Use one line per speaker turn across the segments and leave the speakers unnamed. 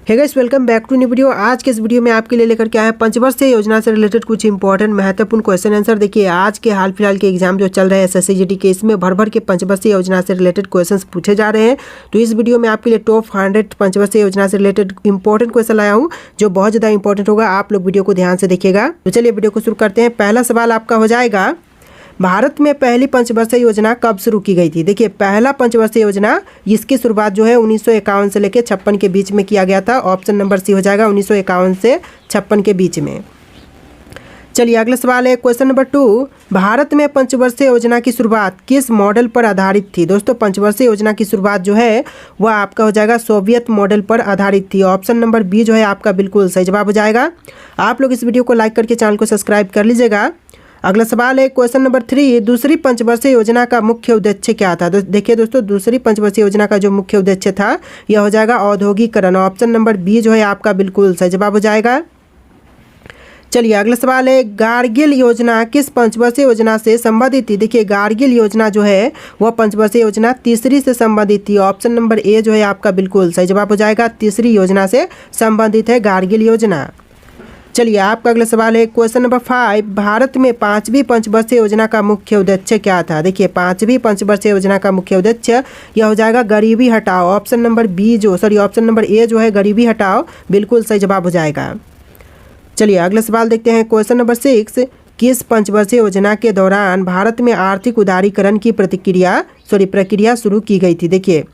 Hey guys, welcome back to new video. आज के इस वीडियो में आपके लिए लेकर के आए हैं पंचवर्षीय योजना से रिलेटेड कुछ इंपॉर्टेंट महत्वपूर्ण क्वेश्चन आंसर। देखिए, आज के हाल फिलहाल के एग्जाम जो चल रहे हैं एसएससी जीडी के, इसमें भर भर के पंचवर्षीय योजना से रिलेटेड क्वेश्चंस पूछे जा रहे हैं। तो इस वीडियो में आपके लिए टॉप 100 पंचवर्षीय योजना से रिलेटेड इंपॉर्टेंट क्वेश्चन लाया हूँ, जो बहुत ज़्यादा इंपॉर्टेंट होगा। आप लोग वीडियो को ध्यान से देखिएगा। तो चलिए वीडियो को शुरू करते हैं। पहला सवाल आपका हो जाएगा, भारत में पहली पंचवर्षीय योजना कब शुरू की गई थी? देखिए, पहला पंचवर्षीय योजना इसकी शुरुआत जो है 1951 से लेकर 56 के बीच में किया गया था। ऑप्शन नंबर सी हो जाएगा 1951 से 56 के बीच में। चलिए अगला सवाल है, क्वेश्चन नंबर 2, भारत में पंचवर्षीय योजना की शुरुआत किस मॉडल पर आधारित थी? दोस्तों, पंचवर्षीय योजना की शुरुआत जो है वह आपका हो जाएगा सोवियत मॉडल पर आधारित थी। ऑप्शन नंबर बी जो है आपका बिल्कुल सही जवाब हो जाएगा। आप लोग इस वीडियो को लाइक करके चैनल को सब्सक्राइब कर लीजिएगा। अगला सवाल है, क्वेश्चन नंबर 3, दूसरी पंचवर्षीय योजना का मुख्य उद्देश्य क्या था? देखिए दोस्तों, दूसरी पंचवर्षीय योजना का जो मुख्य उद्देश्य था यह हो जाएगा औद्योगिकरण। ऑप्शन नंबर बी जो है आपका बिल्कुल सही जवाब हो जाएगा। चलिए अगला सवाल है, गार्गिल योजना किस पंचवर्षीय योजना से संबंधित थी? देखिए, गार्गिल योजना जो है वह पंचवर्षीय योजना तीसरी से संबंधित थी। ऑप्शन नंबर ए जो है आपका बिल्कुल सही जवाब हो जाएगा। तीसरी योजना से संबंधित है गार्गिल योजना। चलिए आपका अगला सवाल है, क्वेश्चन नंबर 5, भारत में पांचवी पंचवर्षीय योजना का मुख्य उद्देश्य क्या था? देखिए, पांचवी पंचवर्षीय योजना का मुख्य उद्देश्य यह हो जाएगा गरीबी हटाओ। Option number option number A जो है गरीबी हटाओ बिल्कुल सही जवाब हो जाएगा। चलिए अगला सवाल देखते हैं, क्वेश्चन नंबर 6, किस पंचवर्षीय योजना के दौरान भारत में आर्थिक उदारीकरण की प्रक्रिया शुरू की गई थी? देखिए,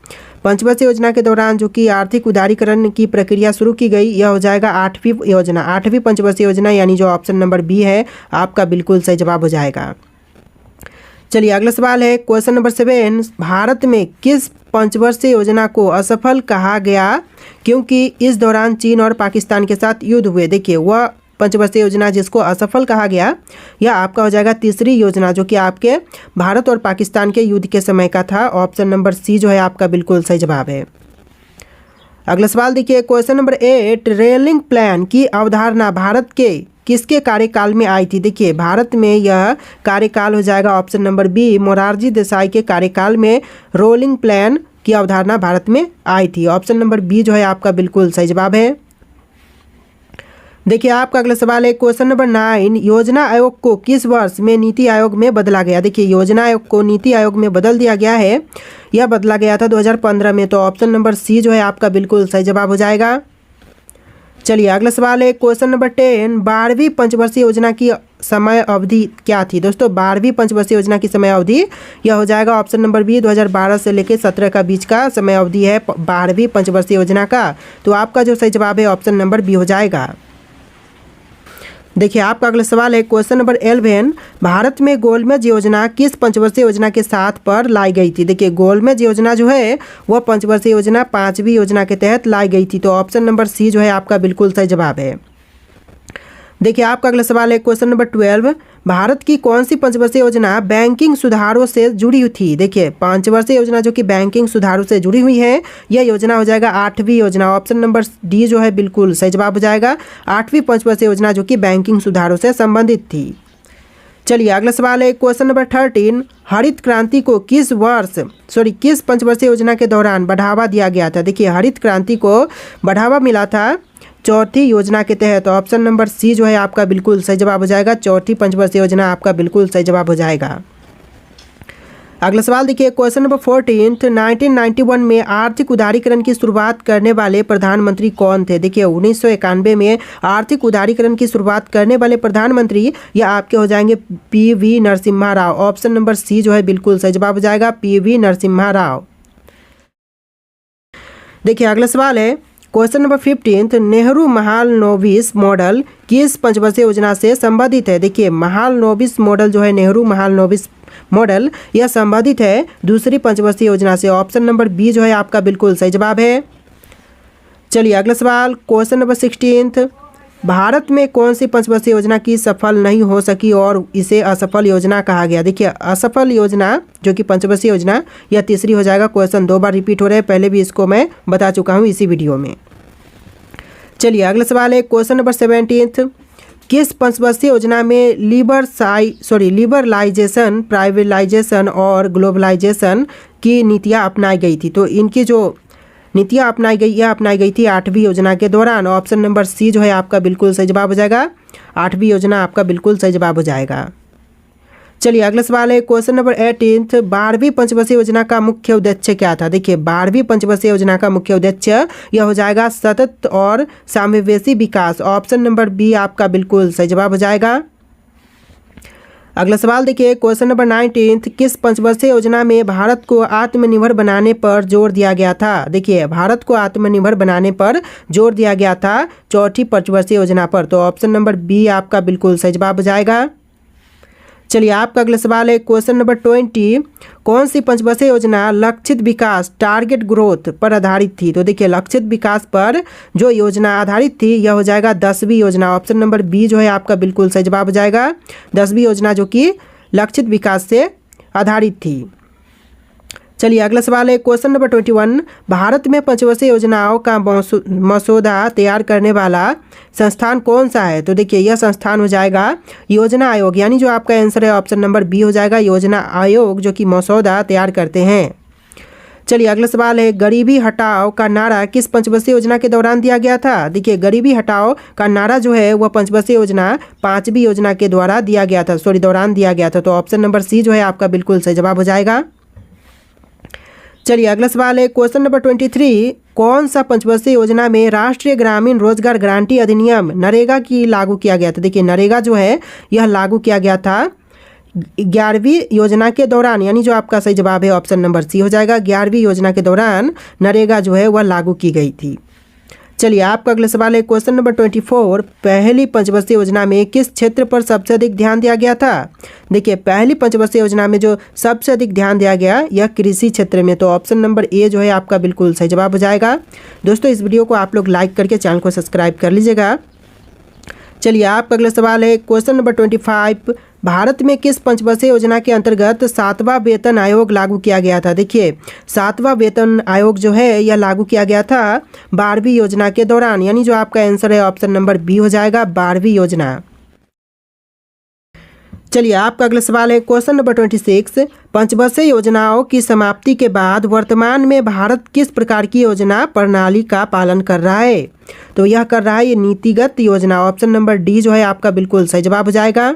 पंचवर्षीय योजना के दौरान जो कि आर्थिक उदारीकरण की प्रक्रिया शुरू की गई, यह हो जाएगा आठवीं पंचवर्षीय योजना, यानी जो ऑप्शन नंबर बी है आपका बिल्कुल सही जवाब हो जाएगा। चलिए अगला सवाल है, क्वेश्चन नंबर 7, भारत में किस पंचवर्षीय योजना को असफल कहा गया क्योंकि इस दौरान चीन और पाकिस्तान के साथ युद्ध हुए? देखिए, वह पंचवर्षीय योजना जिसको असफल कहा गया यह आपका हो जाएगा तीसरी योजना, जो कि आपके भारत और पाकिस्तान के युद्ध के समय का था। ऑप्शन नंबर सी जो है आपका बिल्कुल सही जवाब है। अगला सवाल देखिए, क्वेश्चन नंबर 8, रेलिंग प्लान की अवधारणा भारत के किसके कार्यकाल में आई थी? देखिए, भारत में यह कार्यकाल हो जाएगा option number B Morarji Desai के कार्यकाल में रोलिंग प्लान की अवधारणा भारत में आई थी। ऑप्शन नंबर बी जो है आपका बिल्कुल सही जवाब है। देखिए, आपका अगला सवाल है, क्वेश्चन नंबर 9, योजना आयोग को किस वर्ष में नीति आयोग में बदला गया? देखिए, योजना आयोग को नीति आयोग में बदल दिया गया है, यह बदला गया था 2015 में। तो ऑप्शन नंबर सी जो है आपका बिल्कुल सही जवाब हो जाएगा। चलिए अगला सवाल है, क्वेश्चन नंबर 10, 12वीं पंचवर्षीय योजना की समय अवधि क्या थी? दोस्तों, 12वीं पंचवर्षीय योजना की समय अवधि यह हो जाएगा ऑप्शन नंबर बी 2012 से लेकर 17 का बीच का समय अवधि है 12वीं पंचवर्षीय योजना का। तो आपका जो सही जवाब है ऑप्शन नंबर बी हो जाएगा। देखिए, आपका अगला सवाल है, क्वेश्चन नंबर 11, भारत में गोलमेज योजना किस पंचवर्षीय योजना के साथ पर लाई गई थी? देखिए, गोलमेज योजना जो है वह पंचवर्षीय योजना 5वीं योजना के तहत लाई गई थी। तो ऑप्शन नंबर सी जो है आपका बिल्कुल सही जवाब है। देखिए, आपका अगला सवाल है, क्वेश्चन नंबर 12, भारत की कौन सी पंचवर्षीय योजना बैंकिंग सुधारों से जुड़ी थी? देखिए, पंचवर्षीय योजना जो कि बैंकिंग सुधारों से जुड़ी हुई है, यह योजना हो जाएगा 8वीं योजना। ऑप्शन नंबर डी जो है बिल्कुल सही जवाब हो जाएगा। 8वीं पंचवर्षीय योजना जो कि बैंकिंग सुधारों से संबंधित थी। चलिए अगला सवाल है, क्वेश्चन नंबर 13, हरित क्रांति को किस पंचवर्षीय योजना के दौरान बढ़ावा दिया गया था? देखिए, हरित क्रांति को बढ़ावा मिला था चौथी योजना के तहत। ऑप्शन नंबर सी जो है आपका बिल्कुल सही जवाब हो जाएगा। चौथी पंचवर्षीय योजना आपका बिल्कुल सही जवाब हो जाएगा। अगला सवाल देखिए, क्वेश्चन नंबर 14, 1991 में आर्थिक उदारीकरण की शुरुआत करने वाले प्रधानमंत्री कौन थे? देखिए, 1991 में आर्थिक उदारीकरण की शुरुआत करने वाले प्रधानमंत्री यह आपके हो जाएंगे PV. Narasimha Rao. Option number C जो है बिल्कुल सही जवाब हो जाएगा, पी.वी. नरसिम्हा राव। देखिए, अगला सवाल है, question number 15, Nehru Mahalanobis model किस पंचवर्षीय योजना से संबंधित है? देखिए, महालनोबिस मॉडल जो है नेहरू महालनोबिस मॉडल यह संबंधित है दूसरी पंचवर्षीय योजना से। ऑप्शन नंबर बी जो है आपका बिल्कुल सही जवाब है। चलिए अगला सवाल, क्वेश्चन नंबर 16, भारत में कौन सी पंचवर्षीय योजना की सफल नहीं हो सकी और इसे असफल योजना कहा गया? देखिए, असफल योजना जो कि पंचवर्षीय योजना यह तीसरी हो जाएगा। क्वेश्चन 2 बार रिपीट हो रहे हैं, पहले भी इसको मैं बता चुका हूँ इसी वीडियो में। चलिए अगला सवाल है, क्वेश्चन नंबर 17, किस पंचवर्षीय योजना में लिबरलाइजेशन, प्राइवेटाइजेशन और ग्लोबलाइजेशन की नीतियाँ अपनाई गई थी? तो इनकी जो नीतियाँ अपनाई गई, यह अपनाई गई थी 8वीं योजना के दौरान। ऑप्शन नंबर सी जो है आपका बिल्कुल सही जवाब हो जाएगा, 8वीं योजना आपका बिल्कुल सही जवाब हो जाएगा। चलिए अगला सवाल है क्वेश्चन नंबर 18, 12वीं पंचवर्षीय योजना का मुख्य उद्देश्य क्या था। देखिए 12वीं पंचवर्षीय योजना का मुख्य उद्देश्य यह हो जाएगा सतत और समावेशी विकास। ऑप्शन नंबर बी आपका बिल्कुल सही जवाब हो जाएगा। अगला सवाल देखिए क्वेश्चन नंबर 19, किस पंचवर्षीय योजना में भारत को आत्मनिर्भर बनाने पर जोर दिया गया था। देखिए भारत को आत्मनिर्भर बनाने पर जोर दिया गया था चौथी पंचवर्षीय योजना पर। तो ऑप्शन नंबर बी आपका बिल्कुल सही जवाब हो जाएगा। चलिए आपका अगला सवाल है क्वेश्चन नंबर 20, कौन सी पंचवर्षीय योजना लक्षित विकास टारगेट ग्रोथ पर आधारित थी। तो देखिए लक्षित विकास पर जो योजना आधारित थी यह हो जाएगा 10वीं योजना। ऑप्शन नंबर बी जो है आपका बिल्कुल सही जवाब हो जाएगा, 10वीं योजना जो कि लक्षित विकास से आधारित थी। चलिए अगला सवाल है क्वेश्चन नंबर 21, भारत में पंचवर्षीय योजनाओं का मसौदा तैयार करने वाला संस्थान कौन सा है। तो देखिए यह संस्थान हो जाएगा योजना आयोग, यानी जो आपका आंसर है ऑप्शन नंबर बी हो जाएगा, योजना आयोग जो कि मसौदा तैयार करते हैं। चलिए अगला सवाल है गरीबी हटाओ का नारा किस पंचवर्षीय योजना के दौरान दिया गया था। देखिए गरीबी हटाओ का नारा जो है वह पंचवर्षीय योजना 5वीं योजना के द्वारा दिया गया था, दौरान दिया गया था। तो ऑप्शन नंबर सी जो है आपका बिल्कुल सही जवाब हो जाएगा। चलिए अगला सवाल है क्वेश्चन नंबर 23, कौन सा पंचवर्षीय योजना में राष्ट्रीय ग्रामीण रोजगार गारंटी अधिनियम नरेगा की लागू किया गया था। देखिए नरेगा जो है यह लागू किया गया था 11वीं योजना के दौरान, यानी जो आपका सही जवाब है ऑप्शन नंबर सी हो जाएगा, 11वीं योजना के दौरान नरेगा जो है वह लागू की गई थी। चलिए आपका अगला सवाल है क्वेश्चन नंबर 24, पहली पंचवर्षीय योजना में किस क्षेत्र पर सबसे अधिक ध्यान दिया गया था। देखिए पहली पंचवर्षीय योजना में जो सबसे अधिक ध्यान दिया गया यह कृषि क्षेत्र में। तो ऑप्शन नंबर ए जो है आपका बिल्कुल सही जवाब हो जाएगा। दोस्तों इस वीडियो को आप लोग लाइक करके चैनल को सब्सक्राइब कर लीजिएगा। चलिए आपका अगला सवाल है क्वेश्चन नंबर 25, भारत में किस पंचवर्षीय योजना के अंतर्गत 7वां वेतन आयोग लागू किया गया था। देखिए 7वां वेतन आयोग जो है यह लागू किया गया था 12वीं योजना के दौरान, यानी जो आपका आंसर है ऑप्शन नंबर बी हो जाएगा, 12वीं योजना। चलिए आपका अगला सवाल है क्वेश्चन नंबर 26, पंचवर्षीय योजनाओं की समाप्ति के बाद वर्तमान में भारत किस प्रकार की योजना प्रणाली का पालन कर रहा है। तो यह कर रहा है ये नीतिगत योजना। ऑप्शन नंबर डी जो है आपका बिल्कुल सही जवाब हो जाएगा।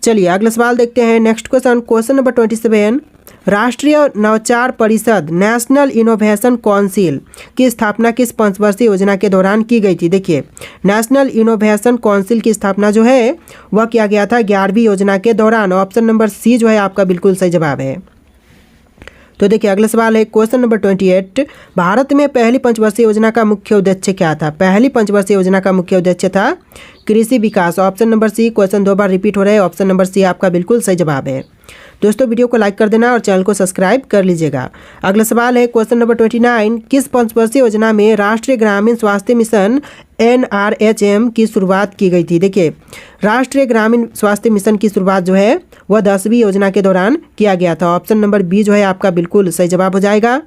चलिए अगला सवाल देखते हैं नेक्स्ट क्वेश्चन, क्वेश्चन नंबर 27, राष्ट्रीय नवाचार परिषद नेशनल इनोवेशन काउंसिल की स्थापना किस पंचवर्षीय योजना के दौरान की गई थी। देखिए नेशनल इनोवेशन काउंसिल की स्थापना जो है वह किया गया था 11वीं योजना के दौरान। ऑप्शन नंबर सी जो है आपका बिल्कुल सही जवाब है। तो देखिए अगला सवाल है क्वेश्चन नंबर 28, भारत में पहली पंचवर्षीय योजना का मुख्य उद्देश्य क्या था। पहली पंचवर्षीय योजना का मुख्य उद्देश्य था कृषि विकास। ऑप्शन नंबर सी, क्वेश्चन 2 बार रिपीट हो रहा है, ऑप्शन नंबर सी आपका बिल्कुल सही जवाब है। दोस्तों वीडियो को लाइक कर देना और चैनल को सब्सक्राइब कर लीजिएगा। अगला सवाल है क्वेश्चन नंबर 29, किस पंचवर्षीय योजना में राष्ट्रीय ग्रामीण स्वास्थ्य मिशन NRHM की शुरुआत की गई थी। देखिए राष्ट्रीय ग्रामीण स्वास्थ्य मिशन की शुरुआत जो है वह 10वीं योजना के दौरान किया गया था। ऑप्शन नंबर बी जो है आपका बिल्कुल सही जवाब हो जाएगा।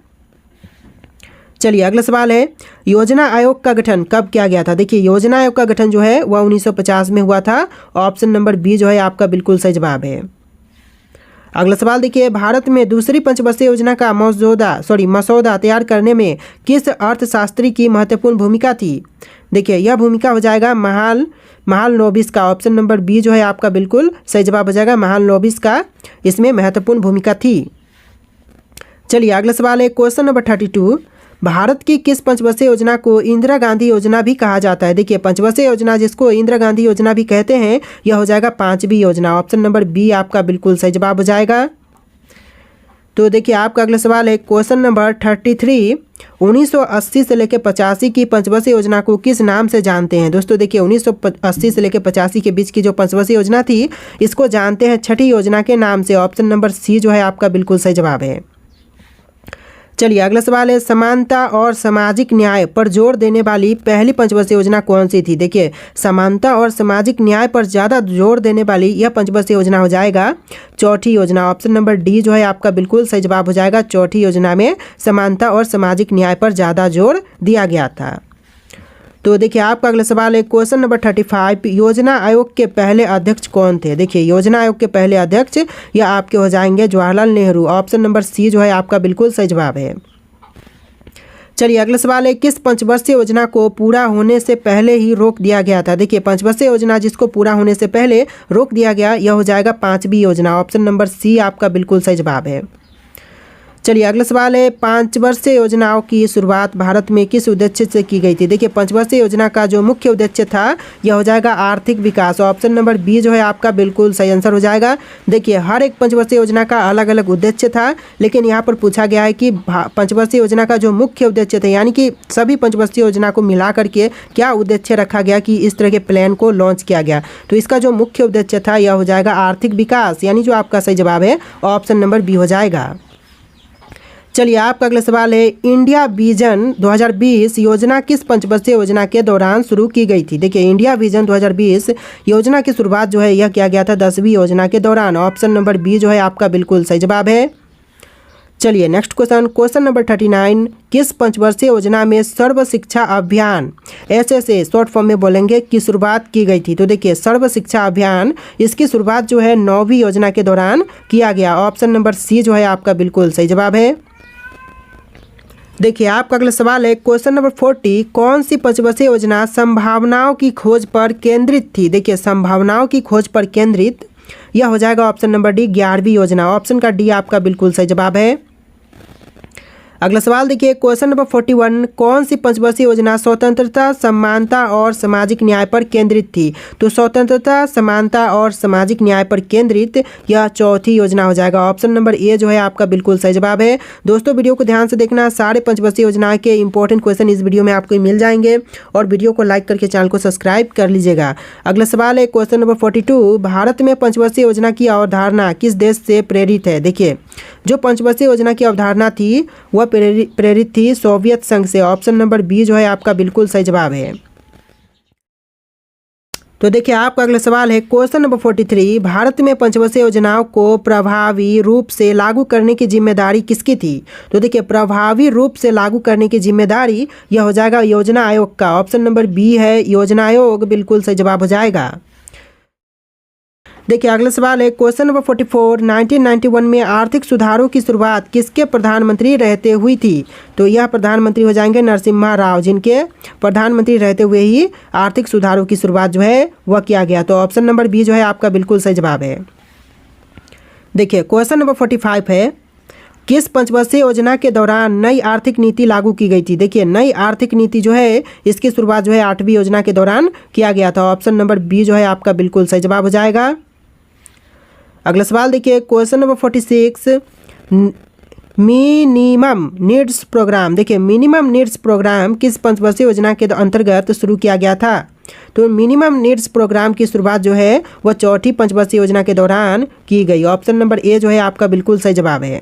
चलिए अगला सवाल है योजना आयोग का गठन कब किया गया था। देखिए योजना आयोग का गठन जो है वह 1950 में हुआ था। ऑप्शन नंबर बी जो है आपका बिल्कुल सही जवाब है। अगला सवाल देखिए भारत में दूसरी पंचवर्षीय योजना का मसौदा तैयार करने में किस अर्थशास्त्री की महत्वपूर्ण भूमिका थी। देखिए यह भूमिका हो जाएगा महालनोबिस का। ऑप्शन नंबर बी जो है आपका बिल्कुल सही जवाब हो जाएगा, महालनोबिस का इसमें महत्वपूर्ण भूमिका थी। चलिए अगला सवाल है क्वेश्चन नंबर 32, भारत की किस पंचवर्षीय योजना को इंदिरा गांधी योजना भी कहा जाता है। देखिए पंचवर्षीय योजना जिसको इंदिरा गांधी योजना भी कहते हैं यह हो जाएगा 5वीं योजना। ऑप्शन नंबर बी आपका बिल्कुल सही जवाब हो जाएगा। तो देखिए आपका अगला सवाल है क्वेश्चन नंबर 33, 1980 से लेकर 85 की पंचवर्षीय योजना को किस नाम से जानते हैं। दोस्तों देखिए 1980 से लेकर 85 के बीच की जो पंचवर्षीय योजना थी इसको जानते हैं छठी योजना के नाम से। ऑप्शन नंबर सी जो है आपका बिल्कुल सही जवाब है। चलिए अगला सवाल है समानता और सामाजिक न्याय पर जोर देने वाली पहली पंचवर्षीय योजना कौन सी थी। देखिए समानता और सामाजिक न्याय पर ज़्यादा जोर देने वाली यह पंचवर्षीय योजना हो जाएगा चौथी योजना। ऑप्शन नंबर डी जो है आपका बिल्कुल सही जवाब हो जाएगा। चौथी योजना में समानता और सामाजिक न्याय पर ज़्यादा जोर दिया गया था। तो देखिए आपका अगला सवाल है क्वेश्चन नंबर 35, योजना आयोग के पहले अध्यक्ष कौन थे। देखिए योजना आयोग के पहले अध्यक्ष या आपके हो जाएंगे Jawaharlal Nehru. Option number C जो है आपका बिल्कुल सही जवाब है। चलिए अगला सवाल है, किस पंचवर्षीय योजना को पूरा होने से पहले ही रोक दिया गया था? देखिए पंचवर्षीय योजना जिसको पूरा होने से पहले रोक दिया गया, यह हो जाएगा 5वीं योजना। ऑप्शन नंबर सी आपका बिल्कुल सही जवाब है। चलिए अगला सवाल है, पंचवर्षीय योजनाओं की शुरुआत भारत में किस उद्देश्य से की गई थी? देखिए पंचवर्षीय योजना का जो मुख्य उद्देश्य था यह हो जाएगा आर्थिक विकास। ऑप्शन नंबर बी जो है आपका बिल्कुल सही आंसर हो जाएगा। देखिए हर एक पंचवर्षीय योजना का अलग अलग उद्देश्य था, लेकिन यहाँ पर पूछा गया है कि पंचवर्षीय योजना का जो मुख्य उद्देश्य था, यानी कि सभी पंचवर्षीय योजना को मिला करके क्या उद्देश्य रखा गया कि इस तरह के प्लान को लॉन्च किया गया। तो इसका जो मुख्य उद्देश्य था यह हो जाएगा आर्थिक विकास, यानी जो आपका सही जवाब है ऑप्शन नंबर बी हो जाएगा। चलिए आपका अगला सवाल है, इंडिया विजन 2020 योजना किस पंचवर्षीय योजना के दौरान शुरू की गई थी? देखिए इंडिया विजन 2020 योजना की शुरुआत जो है यह किया गया था 10वीं योजना के दौरान। ऑप्शन नंबर बी जो है आपका बिल्कुल सही जवाब है। चलिए नेक्स्ट क्वेश्चन नंबर 39, किस पंचवर्षीय योजना में सर्व शिक्षा अभियान SSA शॉर्ट फॉर्म में बोलेंगे की शुरुआत की गई थी? तो देखिए सर्व शिक्षा अभियान इसकी शुरुआत जो है 9वीं योजना के दौरान किया गया। ऑप्शन नंबर सी जो है आपका बिल्कुल सही जवाब है। देखिए आपका अगला सवाल है, क्वेश्चन नंबर 40, कौन सी पंचवर्षीय योजना संभावनाओं की खोज पर केंद्रित थी? देखिए संभावनाओं की खोज पर केंद्रित, यह हो जाएगा ऑप्शन नंबर डी 11वीं योजना। ऑप्शन का डी आपका बिल्कुल सही जवाब है। अगला सवाल देखिए क्वेश्चन नंबर 41, कौन सी पंचवर्षीय योजना स्वतंत्रता, समानता और सामाजिक न्याय पर केंद्रित थी? तो स्वतंत्रता, समानता और सामाजिक न्याय पर केंद्रित यह चौथी योजना हो जाएगा। ऑप्शन नंबर ए जो है आपका बिल्कुल सही जवाब है। दोस्तों वीडियो को ध्यान से देखना, सारे पंचवर्षीय योजना के इंपॉर्टेंट क्वेश्चन इस वीडियो में आपको मिल जाएंगे और वीडियो को लाइक करके चैनल को सब्सक्राइब कर लीजिएगा। अगला सवाल है क्वेश्चन नंबर 42, भारत में पंचवर्षीय योजना की अवधारणा किस देश से प्रेरित है? देखिए जो पंचवर्षीय योजना की अवधारणा थी वह प्रेरित थी सोवियत संघ से। ऑप्शन नंबर बी जो है आपका बिल्कुल सही जवाब है। तो देखिए आपका अगला सवाल है क्वेश्चन नंबर 43, भारत में पंचवर्षीय योजनाओं को प्रभावी रूप से लागू करने की जिम्मेदारी किसकी थी? तो देखिए प्रभावी रूप से लागू करने की जिम्मेदारी यह हो जाएगा योजना आयोग का। ऑप्शन नंबर बी है योजना आयोग, बिल्कुल सही जवाब हो जाएगा। देखिए अगला सवाल है क्वेश्चन नंबर 44, 1991 में आर्थिक सुधारों की शुरुआत किसके प्रधानमंत्री रहते हुई थी? तो यह प्रधानमंत्री हो जाएंगे नरसिम्हा राव, जिनके प्रधानमंत्री रहते हुए ही आर्थिक सुधारों की शुरुआत जो है वह किया गया। तो ऑप्शन नंबर बी जो है आपका बिल्कुल सही जवाब है। देखिए क्वेश्चन नंबर 45 है, किस पंचवर्षीय योजना के दौरान नई आर्थिक नीति लागू की गई थी? देखिए नई आर्थिक नीति जो है इसकी शुरुआत जो है 8वीं योजना के दौरान किया गया था। ऑप्शन नंबर बी जो है आपका बिल्कुल सही जवाब हो जाएगा। अगला सवाल देखिए question number 46, minimum needs programme. देखिए मिनिमम नीड्स प्रोग्राम किस पंचवर्षीय योजना के अंतर्गत शुरू किया गया था? तो मिनिमम नीड्स प्रोग्राम की शुरुआत जो है वह चौथी पंचवर्षीय योजना के दौरान की गई। ऑप्शन नंबर ए जो है आपका बिल्कुल सही जवाब है।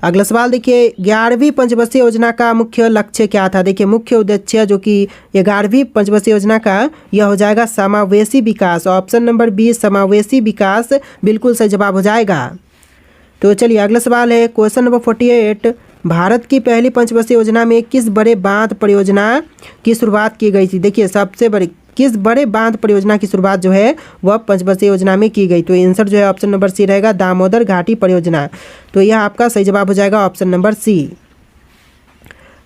अगला सवाल देखिए 11वीं पंचवर्षीय योजना का मुख्य लक्ष्य क्या था? देखिए मुख्य उद्देश्य जो कि 11वीं पंचवर्षीय योजना का यह हो जाएगा समावेशी विकास। ऑप्शन नंबर बी समावेशी विकास, बिल्कुल सही जवाब हो जाएगा। तो चलिए अगला सवाल है क्वेश्चन नंबर 48, भारत की पहली पंचवर्षीय योजना में किस बड़े बांध परियोजना की शुरुआत की गई थी? देखिए सबसे बड़ी किस बड़े बांध परियोजना की शुरुआत जो है वह पंचवर्षीय योजना में की गई? तो आंसर जो है ऑप्शन नंबर सी रहेगा, दामोदर घाटी परियोजना। तो यह आपका सही जवाब हो जाएगा ऑप्शन नंबर सी।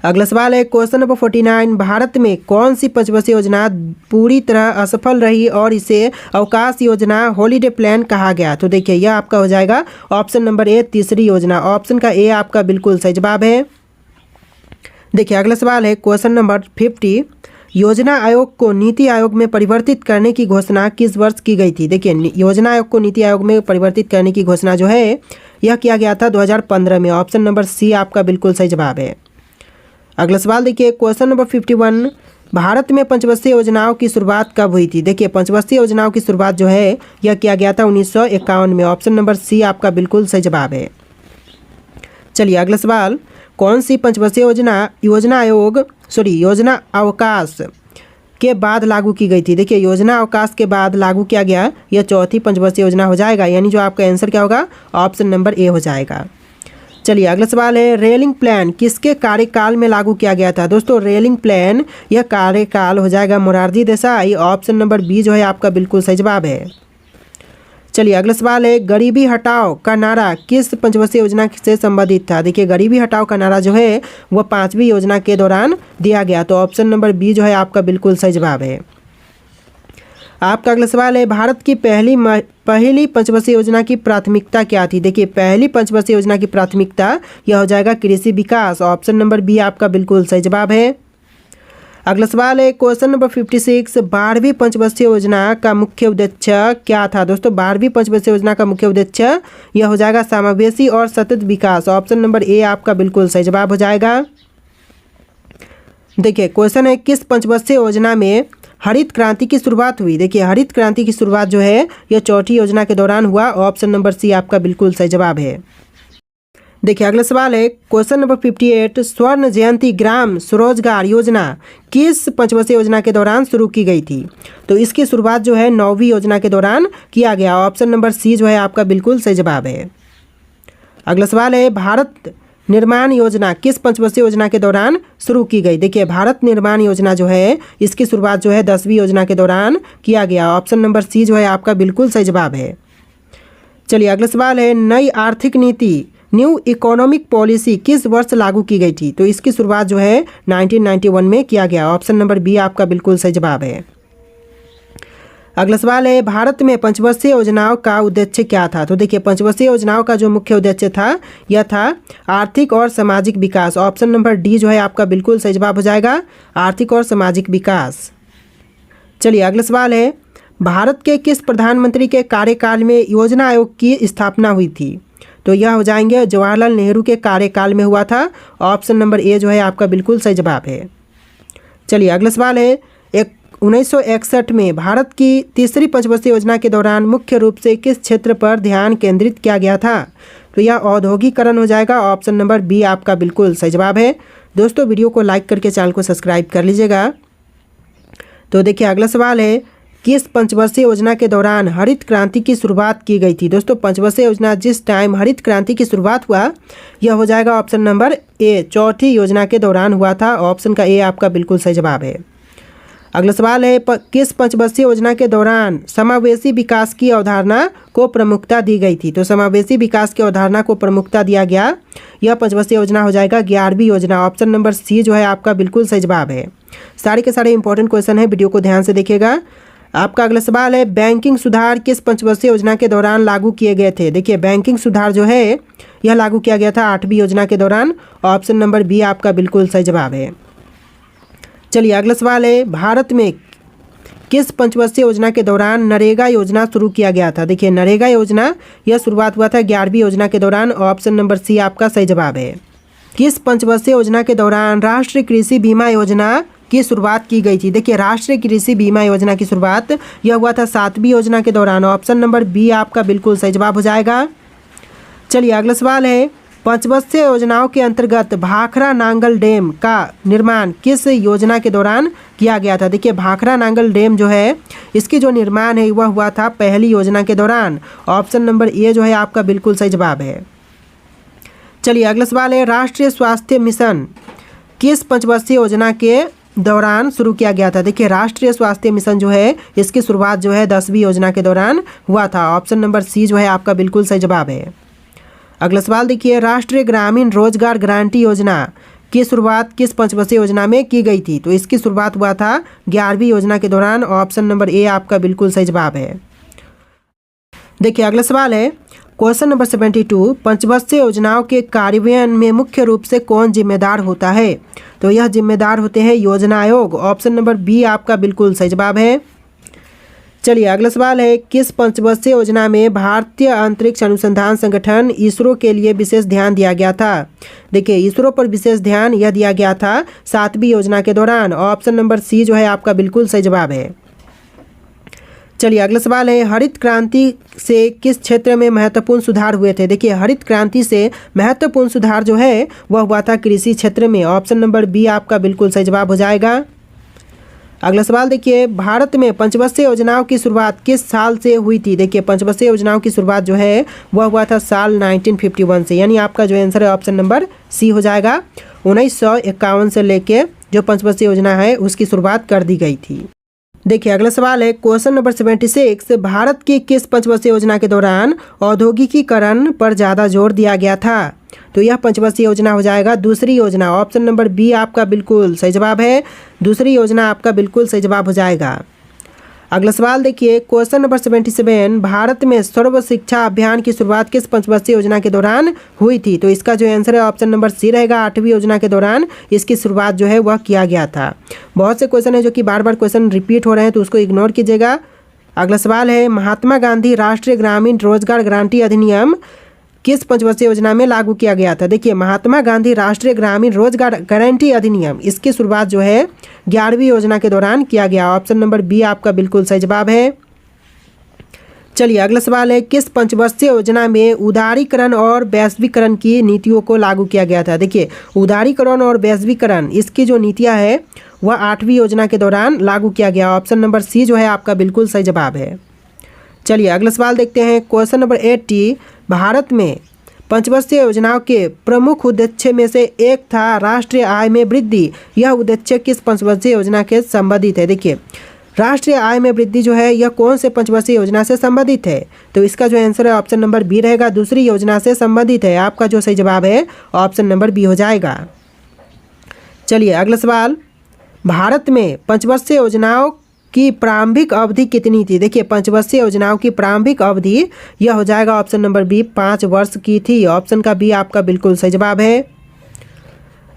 अगला सवाल है क्वेश्चन नंबर 49, भारत में कौन सी पंचवर्षीय योजना पूरी तरह असफल रही और इसे अवकाश योजना हॉलीडे प्लान कहा गया? तो देखिए यह आपका हो जाएगा ऑप्शन नंबर ए तीसरी योजना। ऑप्शन का ए आपका बिल्कुल सही जवाब है। देखिए अगला सवाल है क्वेश्चन नंबर 50, योजना आयोग को नीति आयोग में परिवर्तित करने की घोषणा किस वर्ष की गई थी? देखिए योजना आयोग को नीति आयोग में परिवर्तित करने की घोषणा जो है यह किया गया था 2015 में। ऑप्शन नंबर सी आपका बिल्कुल सही जवाब है। अगला सवाल देखिए क्वेश्चन नंबर 51, भारत में पंचवर्षीय योजनाओं की शुरुआत कब हुई थी? देखिए पंचवर्षीय योजनाओं की शुरुआत जो है यह किया गया था 1951 में। ऑप्शन नंबर सी आपका बिल्कुल सही जवाब है। चलिए अगला सवाल, कौन सी पंचवर्षीय योजना अवकाश के बाद लागू की गई थी? देखिए योजना अवकाश के बाद लागू किया गया यह चौथी पंचवर्षीय योजना हो जाएगा, यानी जो आपका आंसर क्या होगा ऑप्शन नंबर ए हो जाएगा। चलिए अगला सवाल है, रेलिंग प्लान किसके कार्यकाल में लागू किया गया था? दोस्तों रेलिंग प्लान यह कार्यकाल हो जाएगा Morarji Desai. Option number B जो है आपका बिल्कुल सही जवाब है। चलिए अगला सवाल है, गरीबी हटाओ का नारा किस पंचवर्षीय योजना से संबंधित था। देखिए गरीबी हटाओ का नारा जो है वह 5वीं योजना के दौरान दिया गया। तो ऑप्शन नंबर बी जो है आपका बिल्कुल सही जवाब है। आपका अगला सवाल है, भारत की पहली पंचवर्षीय योजना की प्राथमिकता क्या थी। देखिए पहली पंचवर्षीय योजना की प्राथमिकता यह हो जाएगा कृषि विकास। ऑप्शन नंबर बी आपका बिल्कुल सही जवाब है। अगला सवाल है, क्वेश्चन नंबर 56, 12वीं पंचवर्षीय योजना का मुख्य उद्देश्य क्या था। दोस्तों 12वीं पंचवर्षीय योजना का मुख्य उद्देश्य यह हो जाएगा समावेशी और सतत विकास। ऑप्शन नंबर ए आपका बिल्कुल सही जवाब हो जाएगा। देखिए क्वेश्चन है, किस पंचवर्षीय योजना में हरित क्रांति की शुरुआत हुई। देखिए हरित क्रांति की शुरुआत जो है यह चौथी योजना के दौरान हुआ। ऑप्शन नंबर सी आपका बिल्कुल सही जवाब है। देखिए अगला सवाल है, क्वेश्चन नंबर 58, स्वर्ण जयंती ग्राम स्वरोजगार योजना किस पंचवर्षीय योजना के दौरान शुरू की गई थी। तो इसकी शुरुआत जो है 9वीं योजना के दौरान किया गया। ऑप्शन नंबर सी जो है आपका बिल्कुल सही जवाब है। अगला सवाल है, भारत निर्माण योजना किस पंचवर्षीय योजना के दौरान शुरू की गई। देखिए भारत निर्माण योजना जो है इसकी शुरुआत जो है 10वीं योजना के दौरान किया गया। ऑप्शन नंबर सी जो है आपका बिल्कुल सही जवाब है। चलिए अगला सवाल है, नई आर्थिक नीति न्यू इकोनॉमिक पॉलिसी किस वर्ष लागू की गई थी। तो इसकी शुरुआत जो है 1991 में किया गया। ऑप्शन नंबर बी आपका बिल्कुल सही जवाब है। अगला सवाल है, भारत में पंचवर्षीय योजनाओं का उद्देश्य क्या था। तो देखिए पंचवर्षीय योजनाओं का जो मुख्य उद्देश्य था यह था आर्थिक और सामाजिक विकास। ऑप्शन नंबर डी जो है आपका बिल्कुल सही जवाब हो जाएगा, आर्थिक और सामाजिक विकास। चलिए अगला सवाल है, भारत के किस प्रधानमंत्री के कार्यकाल में योजना आयोग की स्थापना हुई थी। तो यह हो जाएंगे जवाहरलाल नेहरू के कार्यकाल में हुआ था। ऑप्शन नंबर ए जो है आपका बिल्कुल सही जवाब है। चलिए अगला सवाल है, 1961 में भारत की तीसरी पंचवर्षीय योजना के दौरान मुख्य रूप से किस क्षेत्र पर ध्यान केंद्रित किया गया था। तो यह औद्योगिकरण हो जाएगा। ऑप्शन नंबर बी आपका बिल्कुल सही जवाब है। दोस्तों वीडियो को लाइक करके चैनल को सब्सक्राइब कर लीजिएगा। तो देखिए अगला सवाल है, किस पंचवर्षीय योजना के दौरान हरित क्रांति की शुरुआत की गई थी। दोस्तों पंचवर्षीय योजना जिस टाइम हरित क्रांति की शुरुआत हुआ यह हो जाएगा ऑप्शन नंबर ए, चौथी योजना के दौरान हुआ था। ऑप्शन का ए आपका बिल्कुल सही जवाब है। अगला सवाल है, किस पंचवर्षीय योजना के दौरान समावेशी विकास की अवधारणा को प्रमुखता दी गई थी। तो समावेशी विकास की अवधारणा को प्रमुखता दिया गया। यह पंचवर्षीय योजना हो जाएगा 11वीं योजना। ऑप्शन नंबर सी जो है आपका बिल्कुल सही जवाब है। सारे के सारे इंपॉर्टेंट क्वेश्चन है, वीडियो को ध्यान से देखिएगा। आपका अगला सवाल है, बैंकिंग सुधार किस पंचवर्षीय योजना के दौरान लागू किए गए थे। देखिए बैंकिंग सुधार जो है यह लागू किया गया था 8वीं योजना के दौरान। ऑप्शन नंबर बी आपका बिल्कुल सही जवाब है। चलिए अगला सवाल है, भारत में किस पंचवर्षीय योजना के दौरान नरेगा योजना शुरू किया गया था। देखिए नरेगा योजना यह शुरुआत हुआ था 11वीं योजना के दौरान। ऑप्शन नंबर सी आपका सही जवाब है। किस पंचवर्षीय योजना के दौरान राष्ट्रीय कृषि बीमा योजना की शुरुआत की गई थी। देखिए राष्ट्रीय कृषि बीमा योजना की शुरुआत यह हुआ था 7वीं योजना के दौरान। ऑप्शन नंबर बी आपका बिल्कुल सही जवाब हो जाएगा। चलिए अगला सवाल है, पंचवर्षीय योजनाओं के अंतर्गत भाखड़ा नांगल डैम का निर्माण किस योजना के दौरान किया गया था। देखिए भाखड़ा नांगल डैम जो है इसकी जो निर्माण है वह हुआ था पहली योजना के दौरान। ऑप्शन नंबर ए जो है आपका बिल्कुल सही जवाब है। चलिए अगला सवाल है, राष्ट्रीय स्वास्थ्य मिशन किस पंचवर्षीय योजना के दौरान शुरू किया गया था। देखिए राष्ट्रीय स्वास्थ्य मिशन जो है इसकी शुरुआत जो है 10वीं योजना के दौरान हुआ था। ऑप्शन नंबर सी जो है आपका बिल्कुल सही जवाब है। अगला सवाल देखिए, राष्ट्रीय ग्रामीण रोजगार गारंटी योजना की शुरुआत किस पंचवर्षीय योजना में की गई थी। तो इसकी शुरुआत हुआ था 11वीं योजना के दौरान। ऑप्शन नंबर ए आपका बिल्कुल सही जवाब है। देखिए अगला सवाल है, क्वेश्चन नंबर 72, पंचवर्षीय योजनाओं के कार्यान्वयन में मुख्य रूप से कौन जिम्मेदार होता है। तो यह जिम्मेदार होते हैं योजना आयोग। ऑप्शन नंबर बी आपका बिल्कुल सही जवाब है। चलिए अगला सवाल है, किस पंचवर्षीय योजना में भारतीय अंतरिक्ष अनुसंधान संगठन इसरो के लिए विशेष ध्यान दिया गया था। देखिए इसरो पर विशेष ध्यान यह दिया गया था 7वीं योजना के दौरान। ऑप्शन नंबर सी जो है आपका बिल्कुल सही जवाब है। चलिए अगला सवाल है, हरित क्रांति से किस क्षेत्र में महत्वपूर्ण सुधार हुए थे। देखिए हरित क्रांति से महत्वपूर्ण सुधार जो है वह हुआ था कृषि क्षेत्र में। ऑप्शन नंबर बी आपका बिल्कुल सही जवाब हो जाएगा। अगला सवाल देखिए, भारत में पंचवर्षीय योजनाओं की शुरुआत किस साल से हुई थी। देखिए पंचवर्षीय योजनाओं की शुरुआत जो है वह हुआ था साल 1951 से। यानी आपका जो आंसर है ऑप्शन नंबर सी हो जाएगा। 1951 से लेके जो पंचवर्षीय योजना है उसकी शुरुआत कर दी गई थी। देखिए अगला सवाल है क्वेश्चन नंबर 76, भारत की किस पंचवर्षीय योजना के दौरान औद्योगिकीकरण पर ज़्यादा जोर दिया गया था? तो यह पंचवर्षीय योजना हो जाएगा दूसरी योजना। ऑप्शन नंबर बी आपका बिल्कुल सही जवाब है, दूसरी योजना आपका बिल्कुल सही जवाब हो जाएगा। अगला सवाल देखिए क्वेश्चन नंबर 77, भारत में सर्व शिक्षा अभियान की शुरुआत किस पंचवर्षीय योजना के दौरान हुई थी? तो इसका जो आंसर है ऑप्शन नंबर सी रहेगा, 8वीं योजना के दौरान इसकी शुरुआत जो है वह किया गया था। बहुत से क्वेश्चन है जो कि बार बार क्वेश्चन रिपीट हो रहे हैं तो उसको इग्नोर कीजिएगा। अगला सवाल है महात्मा गांधी राष्ट्रीय ग्रामीण रोजगार गारंटी अधिनियम किस पंचवर्षीय योजना में लागू किया गया था? देखिए महात्मा गांधी राष्ट्रीय ग्रामीण रोजगार गारंटी अधिनियम इसकी शुरुआत जो है 11वीं योजना के दौरान किया गया। ऑप्शन नंबर बी आपका बिल्कुल सही जवाब है। चलिए अगला सवाल है किस पंचवर्षीय योजना में उदारीकरण और वैश्वीकरण की नीतियों को लागू किया गया था? देखिए उदारीकरण और वैश्वीकरण इसकी जो नीतियां है वह 8वीं योजना के दौरान लागू किया गया। ऑप्शन नंबर सी जो है आपका बिल्कुल सही जवाब है। चलिए अगला सवाल देखते हैं क्वेश्चन नंबर 80, भारत में पंचवर्षीय योजनाओं के प्रमुख उद्देश्य में से एक था राष्ट्रीय आय में वृद्धि। यह उद्देश्य किस पंचवर्षीय योजना के संबंधित है? देखिए राष्ट्रीय आय में वृद्धि जो है यह कौन से पंचवर्षीय योजना से संबंधित है? तो इसका जो आंसर है ऑप्शन नंबर बी रहेगा, दूसरी योजना से संबंधित है। आपका जो सही जवाब है ऑप्शन नंबर बी हो जाएगा। चलिए अगला सवाल, भारत में पंचवर्षीय योजनाओं की प्रारंभिक अवधि कितनी थी? देखिए पंचवर्षीय योजनाओं की प्रारंभिक अवधि यह हो जाएगा ऑप्शन नंबर बी 5 वर्ष की थी। ऑप्शन का बी आपका बिल्कुल सही जवाब है।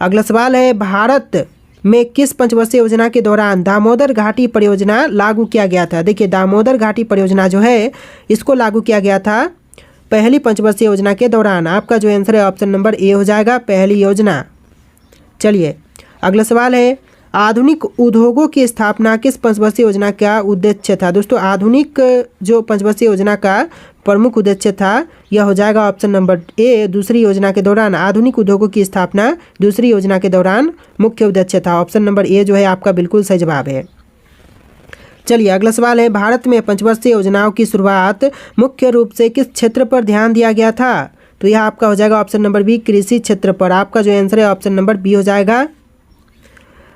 अगला सवाल है भारत में किस पंचवर्षीय योजना के दौरान दामोदर घाटी परियोजना लागू किया गया था? देखिए दामोदर घाटी परियोजना जो है इसको लागू किया गया था पहली पंचवर्षीय योजना के दौरान। आपका जो आंसर है ऑप्शन नंबर ए हो जाएगा, पहली योजना। चलिए अगला सवाल है आधुनिक उद्योगों की स्थापना किस पंचवर्षीय योजना का उद्देश्य था? दोस्तों आधुनिक जो पंचवर्षीय योजना का प्रमुख उद्देश्य था यह हो जाएगा ऑप्शन नंबर ए, दूसरी योजना के दौरान आधुनिक उद्योगों की स्थापना दूसरी योजना के दौरान मुख्य उद्देश्य था। ऑप्शन नंबर ए जो है आपका बिल्कुल सही जवाब है। चलिए अगला सवाल है भारत में पंचवर्षीय योजनाओं की शुरुआत मुख्य रूप से किस क्षेत्र पर ध्यान दिया गया था? तो यह आपका हो जाएगा ऑप्शन नंबर बी, कृषि क्षेत्र पर। आपका जो आंसर है ऑप्शन नंबर बी हो जाएगा।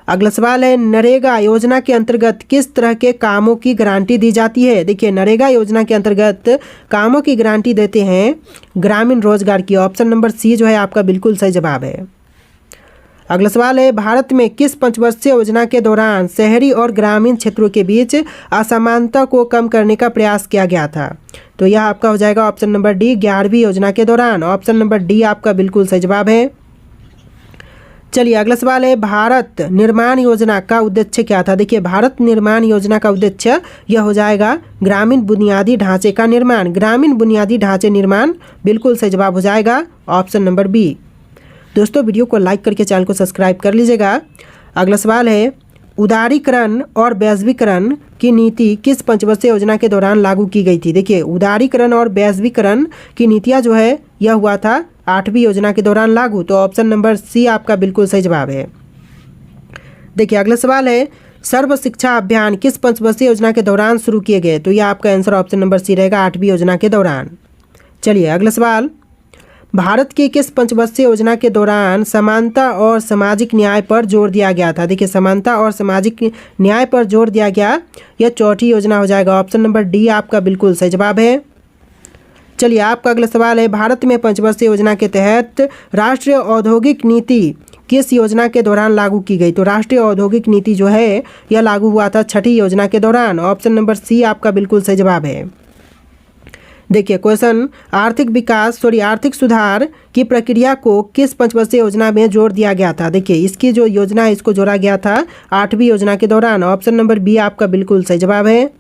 अगला सवाल है नरेगा योजना के अंतर्गत किस तरह के कामों की गारंटी दी जाती है? देखिए नरेगा योजना के अंतर्गत कामों की गारंटी देते हैं ग्रामीण रोजगार की। ऑप्शन नंबर सी जो है आपका बिल्कुल सही जवाब है। अगला सवाल है भारत में किस पंचवर्षीय योजना के दौरान शहरी और ग्रामीण क्षेत्रों के बीच असमानता को कम करने का प्रयास किया गया था? तो यह आपका हो जाएगा ऑप्शन नंबर डी, 11वीं योजना के दौरान। ऑप्शन नंबर डी आपका बिल्कुल सही जवाब है। चलिए अगला सवाल है भारत निर्माण योजना का उद्देश्य क्या था? देखिए भारत निर्माण योजना का उद्देश्य यह हो जाएगा ग्रामीण बुनियादी ढांचे का निर्माण। ग्रामीण बुनियादी ढांचे निर्माण बिल्कुल सही जवाब हो जाएगा, ऑप्शन नंबर बी। दोस्तों वीडियो को लाइक करके चैनल को सब्सक्राइब कर लीजिएगा। अगला सवाल है उदारीकरण और वैश्वीकरण की नीति किस पंचवर्षीय योजना के दौरान लागू की गई थी? देखिए उदारीकरण और वैश्वीकरण की नीतियाँ जो है यह हुआ था 8वीं योजना के दौरान लागू। तो ऑप्शन नंबर सी आपका बिल्कुल सही जवाब है। देखिए अगला सवाल है सर्व शिक्षा अभियान किस पंचवर्षीय योजना के दौरान शुरू किए गए? तो यह आपका आंसर ऑप्शन नंबर सी रहेगा, 8वीं योजना के दौरान। चलिए अगला सवाल भारत की किस पंचवर्षीय योजना के दौरान समानता और सामाजिक न्याय पर जोर दिया गया था? देखिए समानता और सामाजिक न्याय पर जोर दिया गया, यह चौथी योजना हो जाएगा। ऑप्शन नंबर डी आपका बिल्कुल सही जवाब है। चलिए आपका अगला सवाल है भारत में पंचवर्षीय योजना के तहत राष्ट्रीय औद्योगिक नीति किस योजना के दौरान लागू की गई? तो राष्ट्रीय औद्योगिक नीति जो है यह लागू हुआ था 6ठी योजना के दौरान। ऑप्शन नंबर सी आपका बिल्कुल सही जवाब है। देखिए क्वेश्चन आर्थिक सुधार की प्रक्रिया को किस पंचवर्षीय योजना में जोड़ दिया गया था? देखिए इसकी जो योजना है इसको जोड़ा गया था 8वीं योजना के दौरान। ऑप्शन नंबर बी आपका बिल्कुल सही जवाब है।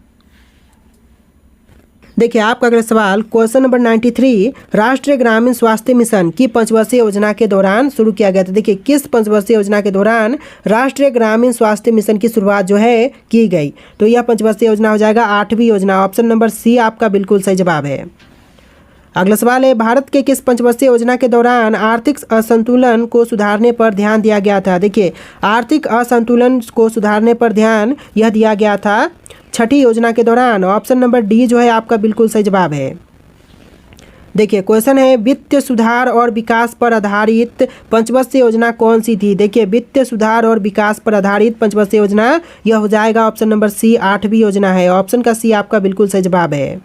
देखिए आपका अगला सवाल क्वेश्चन नंबर 93 राष्ट्रीय ग्रामीण स्वास्थ्य मिशन की पंचवर्षीय योजना के दौरान शुरू किया गया था। देखिए किस पंचवर्षीय योजना के दौरान राष्ट्रीय ग्रामीण स्वास्थ्य मिशन की शुरुआत जो है की गई? तो यह पंचवर्षीय योजना हो जाएगा 8वीं योजना। ऑप्शन नंबर सी आपका बिल्कुल सही जवाब है। अगला सवाल है भारत के किस पंचवर्षीय योजना के दौरान आर्थिक असंतुलन को सुधारने पर ध्यान दिया गया था? देखिए आर्थिक असंतुलन को सुधारने पर ध्यान यह दिया गया था 6ठी योजना के दौरान। ऑप्शन नंबर डी जो है आपका बिल्कुल सही जवाब है। देखिए क्वेश्चन है वित्तीय सुधार और विकास पर आधारित पंचवर्षीय योजना कौन सी थी। देखिए वित्तीय सुधार और विकास पर आधारित पंचवर्षीय योजना यह हो जाएगा ऑप्शन नंबर सी 8वीं योजना है। ऑप्शन का सी आपका बिल्कुल सही जवाब है।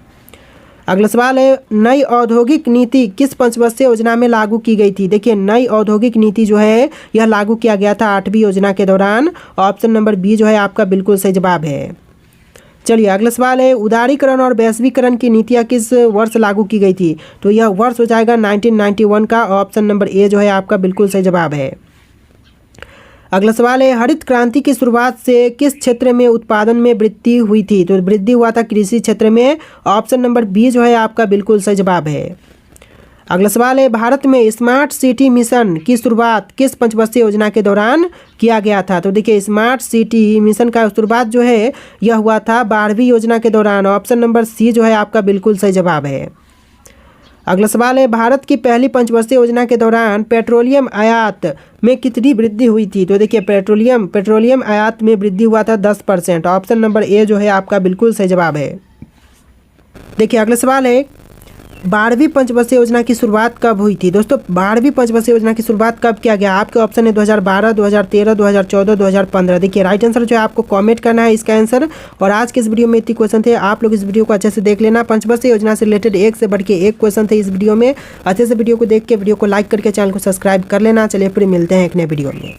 अगला सवाल है नई औद्योगिक नीति किस पंचवर्षीय योजना में लागू की गई थी। देखिए नई औद्योगिक नीति जो है यह लागू किया गया था 8वीं योजना के दौरान। ऑप्शन नंबर बी जो है आपका बिल्कुल सही जवाब है। चलिए अगला सवाल है उदारीकरण और वैश्वीकरण की नीतियाँ किस वर्ष लागू की गई थी। तो यह वर्ष हो जाएगा 1991 का। ऑप्शन नंबर ए जो है आपका बिल्कुल सही जवाब है। अगला सवाल है हरित क्रांति की शुरुआत से किस क्षेत्र में उत्पादन में वृद्धि हुई थी। तो वृद्धि हुआ था कृषि क्षेत्र में। ऑप्शन नंबर बी जो है आपका बिल्कुल सही जवाब है। अगला सवाल है भारत में स्मार्ट सिटी मिशन की शुरुआत किस पंचवर्षीय योजना के दौरान किया गया था। तो देखिए स्मार्ट सिटी मिशन का शुरुआत जो है यह हुआ था 12वीं योजना के दौरान। ऑप्शन नंबर सी जो है आपका बिल्कुल सही जवाब है। अगला सवाल है भारत की पहली पंचवर्षीय योजना के दौरान पेट्रोलियम आयात में कितनी वृद्धि हुई थी। तो देखिए पेट्रोलियम आयात में वृद्धि हुआ था 10%। ऑप्शन नंबर ए जो है आपका बिल्कुल सही जवाब है। देखिए अगला सवाल है 12वीं पंचवर्षीय योजना की शुरुआत कब हुई थी। दोस्तों 12वीं पंचवर्षीय योजना की शुरुआत कब किया गया। आपके ऑप्शन है 2012, 2013, 2014, 2015। देखिए राइट आंसर जो है आपको कमेंट करना है इसका आंसर। और आज के इस वीडियो में इतने क्वेश्चन थे, आप लोग इस वीडियो को अच्छे से देख लेना। पंचवर्षीय योजना से रिलेटेड एक से बढ़ के एक क्वेश्चन थे इस वीडियो में। अच्छे से वीडियो को देख के वीडियो को लाइक करके चैनल को सब्सक्राइब कर लेना। चलिए फिर मिलते हैं एक नए वीडियो में।